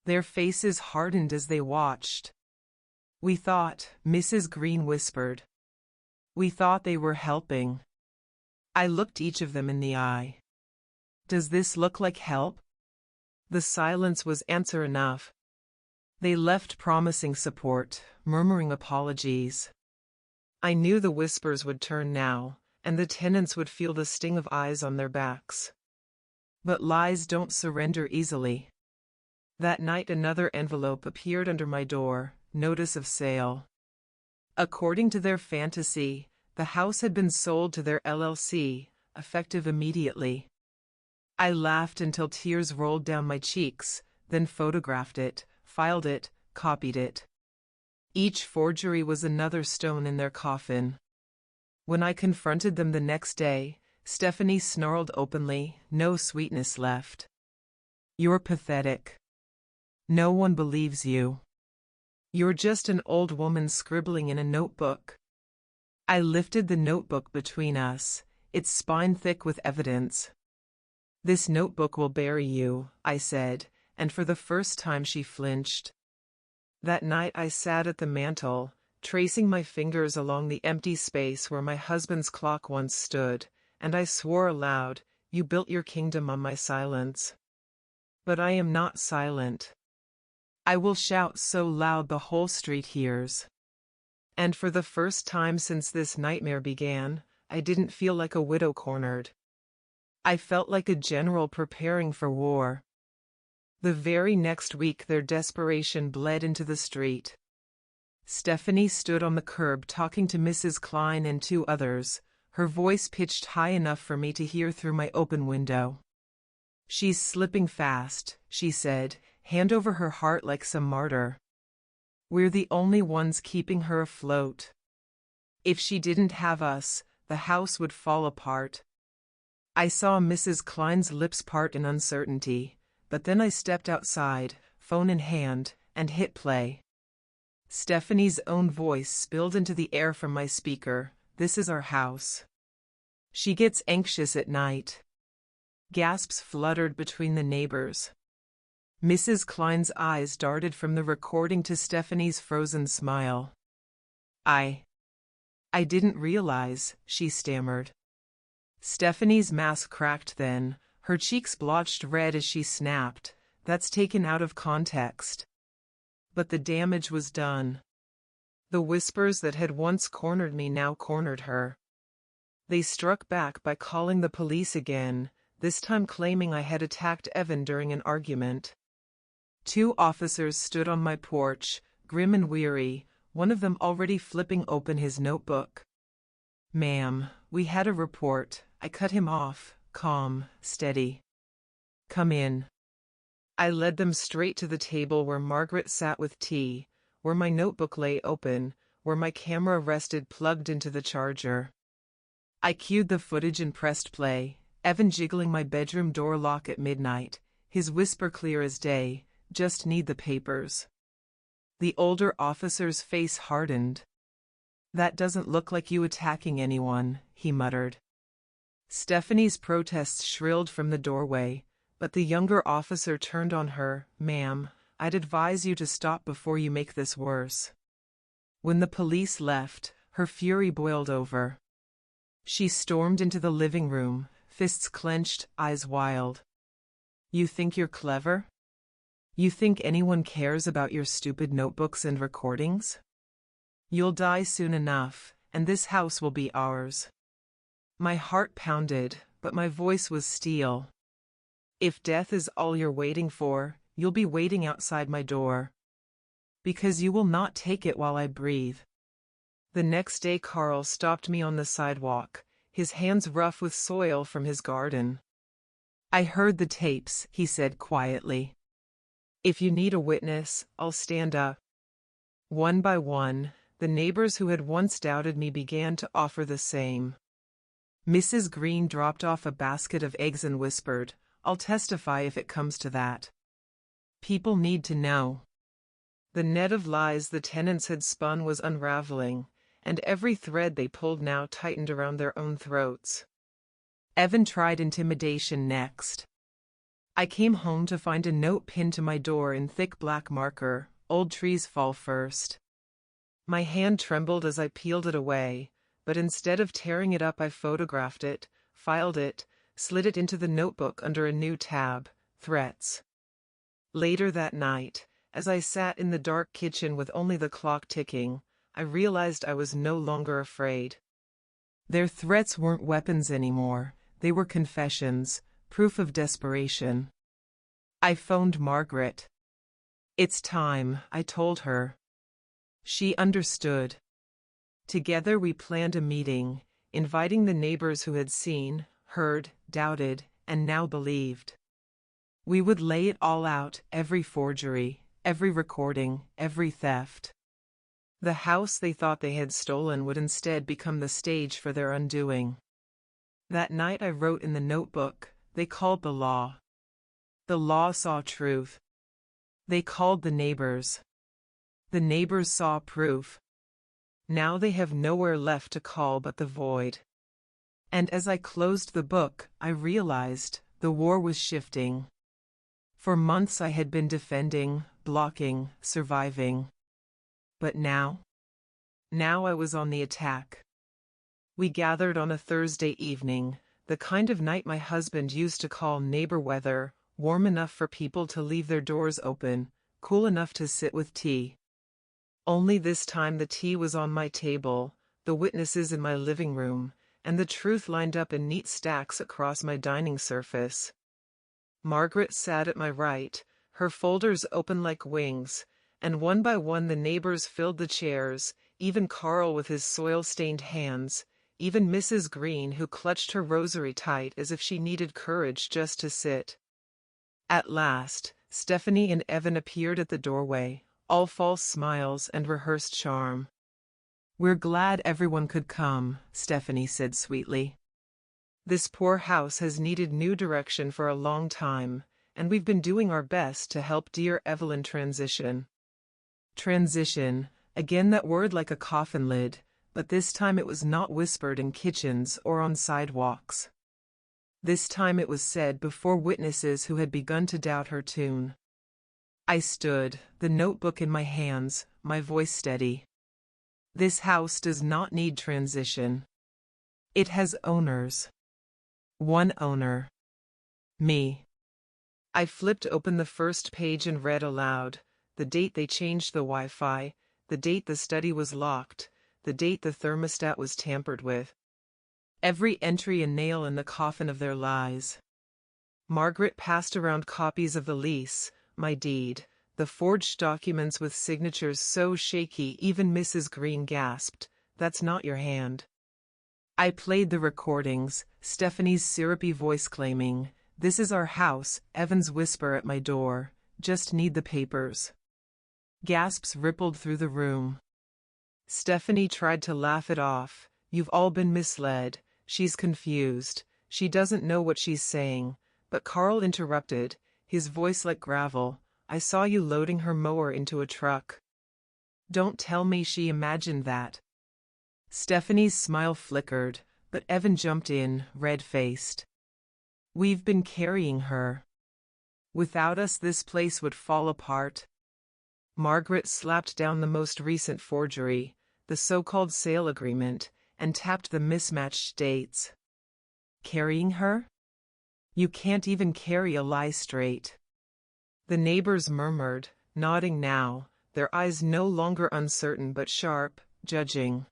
Their faces hardened as they watched. "We thought," Mrs. Green whispered. "We thought they were helping." I looked each of them in the eye. "Does this look like help?" The silence was answer enough. They left promising support, murmuring apologies. I knew the whispers would turn now, and the tenants would feel the sting of eyes on their backs. But lies don't surrender easily. That night another envelope appeared under my door, notice of sale. According to their fantasy, the house had been sold to their LLC, effective immediately. I laughed until tears rolled down my cheeks, then photographed it, filed it, copied it. Each forgery was another stone in their coffin. When I confronted them the next day, Stephanie snarled openly, no sweetness left. "You're pathetic. No one believes you. You're just an old woman scribbling in a notebook." I lifted the notebook between us, its spine thick with evidence. "This notebook will bury you," I said, and for the first time she flinched. That night I sat at the mantel, tracing my fingers along the empty space where my husband's clock once stood, and I swore aloud, "You built your kingdom on my silence. But I am not silent. I will shout so loud the whole street hears." And for the first time since this nightmare began, I didn't feel like a widow cornered. I felt like a general preparing for war. The very next week their desperation bled into the street. Stephanie stood on the curb talking to Mrs. Klein and two others, her voice pitched high enough for me to hear through my open window. "She's slipping fast," she said, hand over her heart like some martyr. "We're the only ones keeping her afloat. If she didn't have us, the house would fall apart." I saw Mrs. Klein's lips part in uncertainty, but then I stepped outside, phone in hand, and hit play. Stephanie's own voice spilled into the air from my speaker, "This is our house. She gets anxious at night." Gasps fluttered between the neighbors. Mrs. Klein's eyes darted from the recording to Stephanie's frozen smile. I didn't realize, she stammered. Stephanie's mask cracked then, her cheeks blotched red as she snapped, "That's taken out of context." But the damage was done. The whispers that had once cornered me now cornered her. They struck back by calling the police again, this time claiming I had attacked Evan during an argument. 2 officers stood on my porch, grim and weary, one of them already flipping open his notebook. "Ma'am, we had a report," I cut him off, calm, steady. "Come in." I led them straight to the table where Margaret sat with tea, where my notebook lay open, where my camera rested plugged into the charger. I cued the footage and pressed play, Evan jiggling my bedroom door lock at midnight, his whisper clear as day, "Just need the papers." The older officer's face hardened. "That doesn't look like you attacking anyone," he muttered. Stephanie's protests shrilled from the doorway, but the younger officer turned on her. "Ma'am, I'd advise you to stop before you make this worse." When the police left, her fury boiled over. She stormed into the living room, fists clenched, eyes wild. "You think you're clever? You think anyone cares about your stupid notebooks and recordings? You'll die soon enough, and this house will be ours." My heart pounded, but my voice was steel. "If death is all you're waiting for, you'll be waiting outside my door. Because you will not take it while I breathe." The next day Carl stopped me on the sidewalk, his hands rough with soil from his garden. "I heard the tapes," he said quietly. "If you need a witness, I'll stand up." One by one, the neighbors who had once doubted me began to offer the same. Mrs. Green dropped off a basket of eggs and whispered, "I'll testify if it comes to that." People need to know. The net of lies the tenants had spun was unraveling, and every thread they pulled now tightened around their own throats. Evan tried intimidation next. I came home to find a note pinned to my door in thick black marker, "Old trees fall first." My hand trembled as I peeled it away, but instead of tearing it up I photographed it, filed it, slid it into the notebook under a new tab, "Threats." Later that night, as I sat in the dark kitchen with only the clock ticking, I realized I was no longer afraid. Their threats weren't weapons anymore, they were confessions, proof of desperation. I phoned Margaret. "It's time," I told her. She understood. Together we planned a meeting, inviting the neighbors who had seen, heard, doubted, and now believed. We would lay it all out, every forgery, every recording, every theft. The house they thought they had stolen would instead become the stage for their undoing. That night I wrote in the notebook, "They called the law. The law saw truth. They called the neighbors. The neighbors saw proof. Now they have nowhere left to call but the void." And as I closed the book, I realized the war was shifting. For months I had been defending, blocking, surviving. But now I was on the attack. We gathered on a Thursday evening, the kind of night my husband used to call neighbor weather, warm enough for people to leave their doors open, cool enough to sit with tea. Only this time the tea was on my table, the witnesses in my living room, and the truth lined up in neat stacks across my dining surface. Margaret sat at my right, her folders open like wings, and one by one the neighbors filled the chairs, even Carl with his soil-stained hands, even Mrs. Green who clutched her rosary tight as if she needed courage just to sit. At last, Stephanie and Evan appeared at the doorway, all false smiles and rehearsed charm. "We're glad everyone could come," Stephanie said sweetly. "This poor house has needed new direction for a long time, and we've been doing our best to help dear Evelyn transition." Transition, again that word like a coffin lid, but this time it was not whispered in kitchens or on sidewalks. This time it was said before witnesses who had begun to doubt her tune. I stood, the notebook in my hands, my voice steady. This house does not need transition. It has owners. One owner. Me. I flipped open the first page and read aloud, the date they changed the Wi-Fi, the date the study was locked, the date the thermostat was tampered with. Every entry a nail in the coffin of their lies. Margaret passed around copies of the lease, my deed, the forged documents with signatures so shaky even Mrs. Green gasped, "That's not your hand." I played the recordings, Stephanie's syrupy voice claiming, "This is our house," Evan's whisper at my door, "Just need the papers." Gasps rippled through the room. Stephanie tried to laugh it off. "You've all been misled. She's confused. She doesn't know what she's saying." But Carl interrupted, his voice like gravel. "I saw you loading her mower into a truck." "Don't tell me she imagined that." Stephanie's smile flickered, but Evan jumped in, red-faced. "We've been carrying her. Without us this place would fall apart." Margaret slapped down the most recent forgery, the so-called sale agreement, and tapped the mismatched dates. "Carrying her? You can't even carry a lie straight." The neighbors murmured, nodding now, their eyes no longer uncertain but sharp, judging.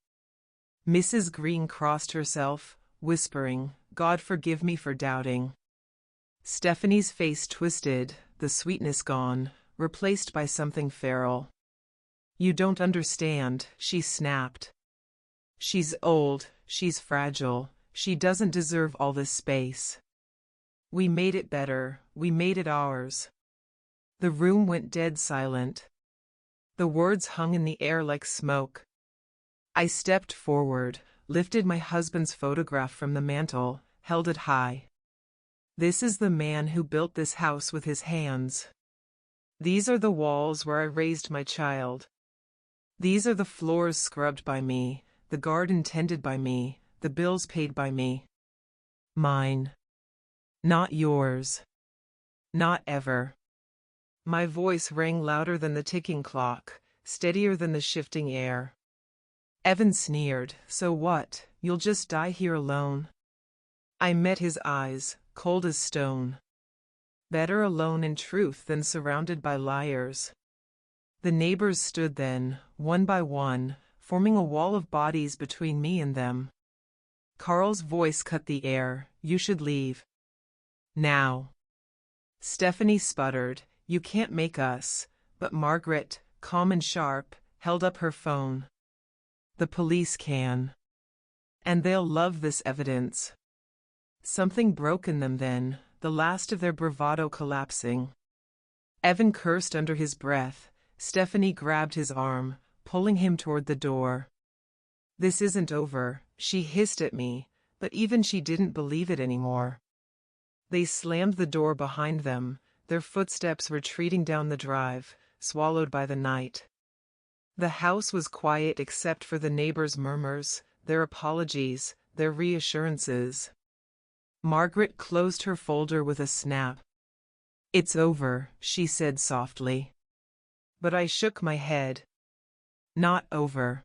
Mrs. Green crossed herself, whispering, "God forgive me for doubting." Stephanie's face twisted, the sweetness gone, replaced by something feral. "You don't understand," she snapped. "She's old, she's fragile, she doesn't deserve all this space. We made it better, we made it ours." The room went dead silent. The words hung in the air like smoke. I stepped forward, lifted my husband's photograph from the mantel, held it high. "This is the man who built this house with his hands. These are the walls where I raised my child. These are the floors scrubbed by me, the garden tended by me, the bills paid by me. Mine. Not yours. Not ever." My voice rang louder than the ticking clock, steadier than the shifting air. Evan sneered, "So what, you'll just die here alone?" I met his eyes, cold as stone. Better alone in truth than surrounded by liars. The neighbors stood then, one by one, forming a wall of bodies between me and them. Carl's voice cut the air, "You should leave. Now." Stephanie sputtered, "You can't make us," but Margaret, calm and sharp, held up her phone. "The police can. And they'll love this evidence." Something broke in them then, the last of their bravado collapsing. Evan cursed under his breath. Stephanie grabbed his arm, pulling him toward the door. "This isn't over," she hissed at me, but even she didn't believe it anymore. They slammed the door behind them, their footsteps retreating down the drive, swallowed by the night. The house was quiet except for the neighbors' murmurs, their apologies, their reassurances. Margaret closed her folder with a snap. "It's over," she said softly. But I shook my head. Not over.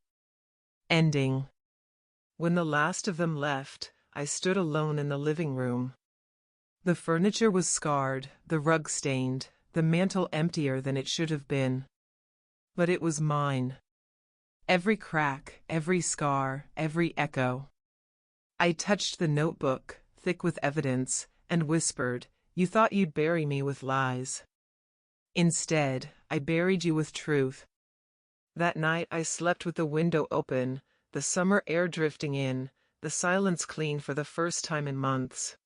Ending. When the last of them left, I stood alone in the living room. The furniture was scarred, the rug stained, the mantel emptier than it should have been. But it was mine. Every crack, every scar, every echo. I touched the notebook, thick with evidence, and whispered, "You thought you'd bury me with lies. Instead, I buried you with truth." That night I slept with the window open, the summer air drifting in, the silence clean for the first time in months.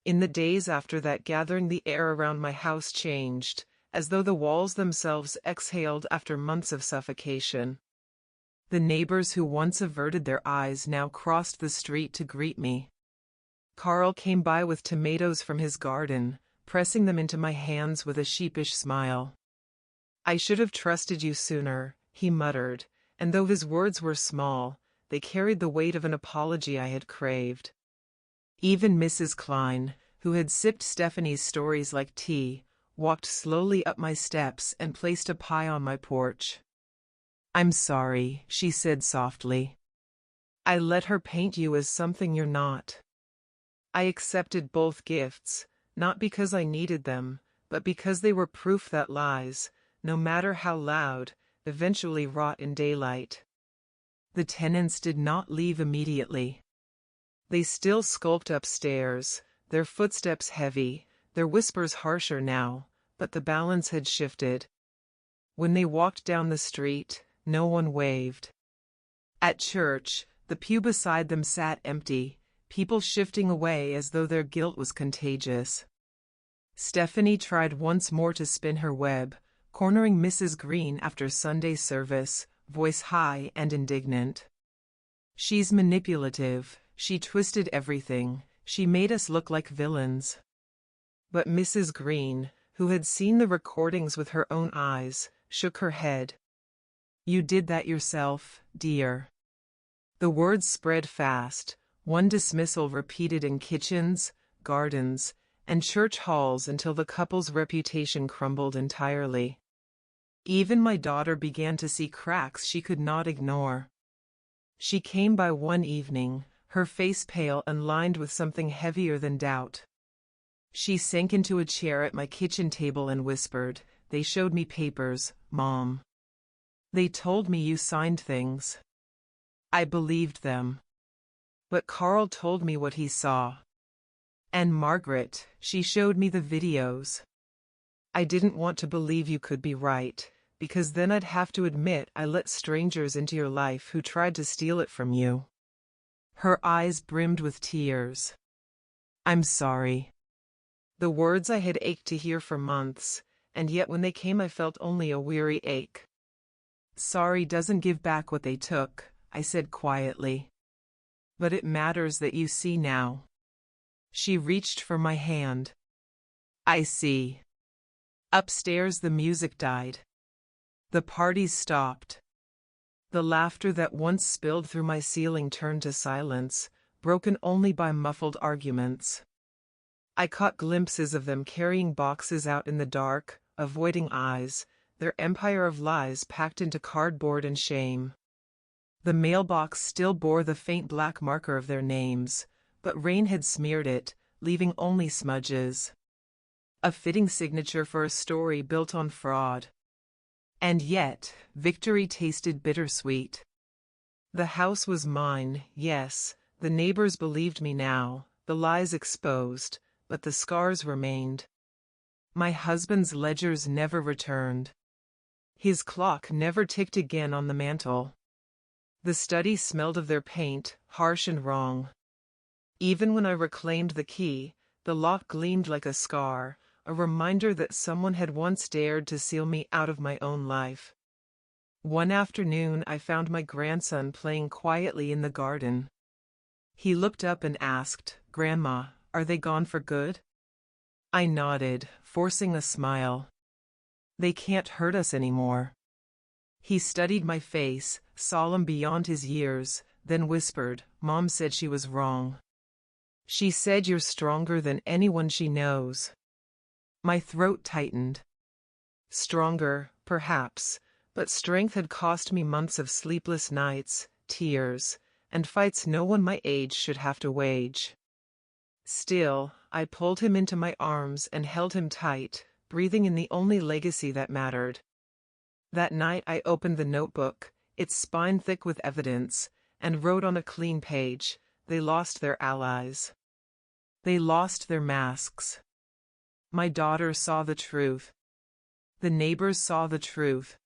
In the days after that gathering, the air around my house changed, as though the walls themselves exhaled after months of suffocation. The neighbors who once averted their eyes now crossed the street to greet me. Carl came by with tomatoes from his garden, pressing them into my hands with a sheepish smile. "I should have trusted you sooner," he muttered, and though his words were small, they carried the weight of an apology I had craved. Even Mrs. Klein, who had sipped Stephanie's stories like tea, walked slowly up my steps and placed a pie on my porch. "I'm sorry," she said softly. "I let her paint you as something you're not." I accepted both gifts, not because I needed them, but because they were proof that lies, no matter how loud, eventually rot in daylight. The tenants did not leave immediately. They still skulked upstairs, their footsteps heavy, their whispers harsher now, but the balance had shifted. When they walked down the street, no one waved. At church, the pew beside them sat empty, people shifting away as though their guilt was contagious. Stephanie tried once more to spin her web, cornering Mrs. Green after Sunday service, voice high and indignant. "She's manipulative, she twisted everything, she made us look like villains." But Mrs. Green, who had seen the recordings with her own eyes, shook her head. "You did that yourself, dear." The words spread fast, one dismissal repeated in kitchens, gardens, and church halls until the couple's reputation crumbled entirely. Even my daughter began to see cracks she could not ignore. She came by one evening, her face pale and lined with something heavier than doubt. She sank into a chair at my kitchen table and whispered, "They showed me papers, Mom. They told me you signed things." I believed them. But Carl told me what he saw. And Margaret, she showed me the videos. I didn't want to believe you could be right, because then I'd have to admit I let strangers into your life who tried to steal it from you. Her eyes brimmed with tears. "I'm sorry." The words I had ached to hear for months, and yet when they came I felt only a weary ache. "Sorry doesn't give back what they took," I said quietly. "But it matters that you see now." She reached for my hand. "I see." Upstairs the music died. The parties stopped. The laughter that once spilled through my ceiling turned to silence, broken only by muffled arguments. I caught glimpses of them carrying boxes out in the dark, avoiding eyes, their empire of lies packed into cardboard and shame. The mailbox still bore the faint black marker of their names, but rain had smeared it, leaving only smudges. A fitting signature for a story built on fraud. And yet, victory tasted bittersweet. The house was mine, yes, the neighbors believed me now, the lies exposed, but the scars remained. My husband's ledgers never returned. His clock never ticked again on the mantel. The study smelled of their paint, harsh and wrong. Even when I reclaimed the key, the lock gleamed like a scar, a reminder that someone had once dared to seal me out of my own life. One afternoon I found my grandson playing quietly in the garden. He looked up and asked, "Grandma, are they gone for good?" I nodded, forcing a smile. "They can't hurt us anymore." He studied my face, solemn beyond his years, then whispered, "Mom said she was wrong. She said you're stronger than anyone she knows." My throat tightened. Stronger, perhaps, but strength had cost me months of sleepless nights, tears, and fights no one my age should have to wage. Still, I pulled him into my arms and held him tight, breathing in the only legacy that mattered. That night I opened the notebook, its spine thick with evidence, and wrote on a clean page, "They lost their allies. They lost their masks." My daughter saw the truth. The neighbors saw the truth.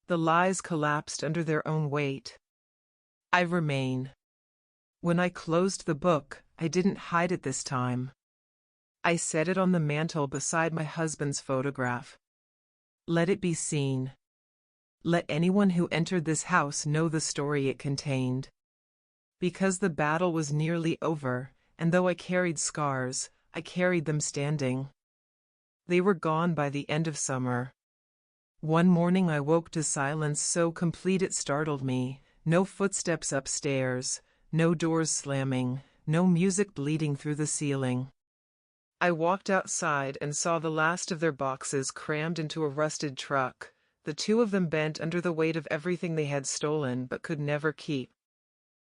The lies collapsed under their own weight. I remain. When I closed the book, I didn't hide it this time. I set it on the mantel beside my husband's photograph. Let it be seen. Let anyone who entered this house know the story it contained. Because the battle was nearly over, and though I carried scars, I carried them standing. They were gone by the end of summer. One morning I woke to silence so complete it startled me, no footsteps upstairs, no doors slamming, no music bleeding through the ceiling. I walked outside and saw the last of their boxes crammed into a rusted truck, the two of them bent under the weight of everything they had stolen but could never keep.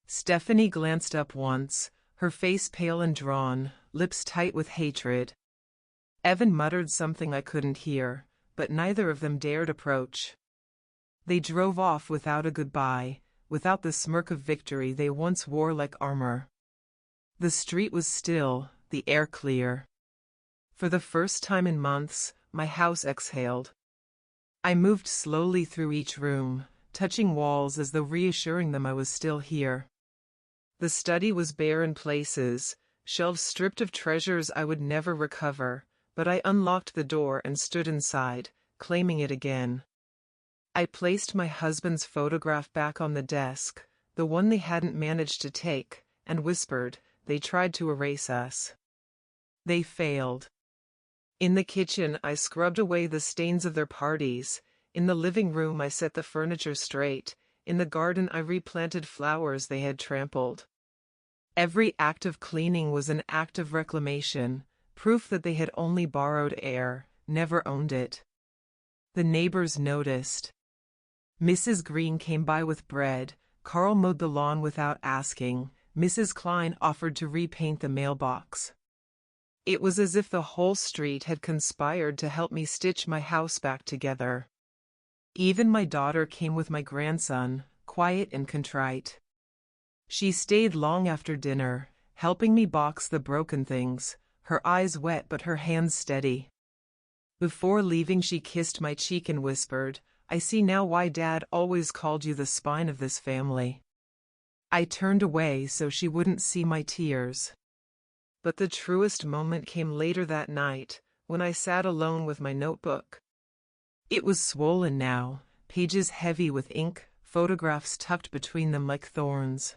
Stephanie glanced up once, her face pale and drawn, lips tight with hatred. Evan muttered something I couldn't hear, but neither of them dared approach. They drove off without a goodbye, without the smirk of victory they once wore like armor. The street was still, the air clear. For the first time in months, my house exhaled. I moved slowly through each room, touching walls as though reassuring them I was still here. The study was bare in places, shelves stripped of treasures I would never recover, but I unlocked the door and stood inside, claiming it again. I placed my husband's photograph back on the desk, the one they hadn't managed to take, and whispered, "They tried to erase us. They failed." In the kitchen, I scrubbed away the stains of their parties. In the living room, I set the furniture straight. In the garden, I replanted flowers they had trampled. Every act of cleaning was an act of reclamation, proof that they had only borrowed air, never owned it. The neighbors noticed. Mrs. Green came by with bread, Carl mowed the lawn without asking, Mrs. Klein offered to repaint the mailbox. It was as if the whole street had conspired to help me stitch my house back together. Even my daughter came with my grandson, quiet and contrite. She stayed long after dinner, helping me box the broken things, her eyes wet but her hands steady. Before leaving, she kissed my cheek and whispered, "I see now why Dad always called you the spine of this family." I turned away so she wouldn't see my tears. But the truest moment came later that night, when I sat alone with my notebook. It was swollen now, pages heavy with ink, photographs tucked between them like thorns.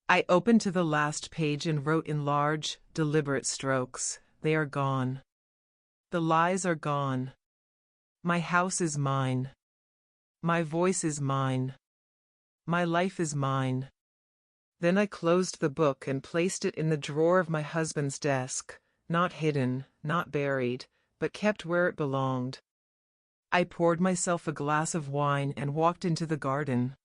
I opened to the last page and wrote in large, deliberate strokes, "They are gone. The lies are gone. My house is mine. My voice is mine. My life is mine." Then I closed the book and placed it in the drawer of my husband's desk, not hidden, not buried, but kept where it belonged. I poured myself a glass of wine and walked into the garden.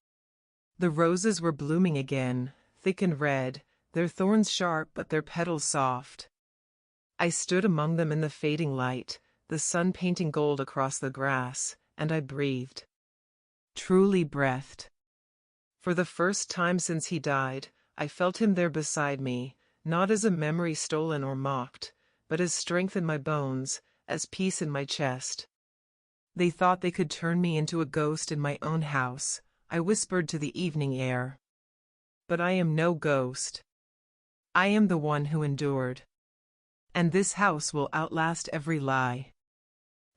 The roses were blooming again, thick and red, their thorns sharp but their petals soft. I stood among them in the fading light, the sun painting gold across the grass, and I breathed. Truly breathed. For the first time since he died, I felt him there beside me, not as a memory stolen or mocked, but as strength in my bones, as peace in my chest. They thought they could turn me into a ghost in my own house, I whispered to the evening air. But I am no ghost. I am the one who endured. And this house will outlast every lie.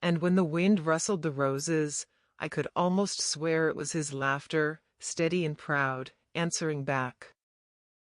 And when the wind rustled the roses, I could almost swear it was his laughter, steady and proud, answering back.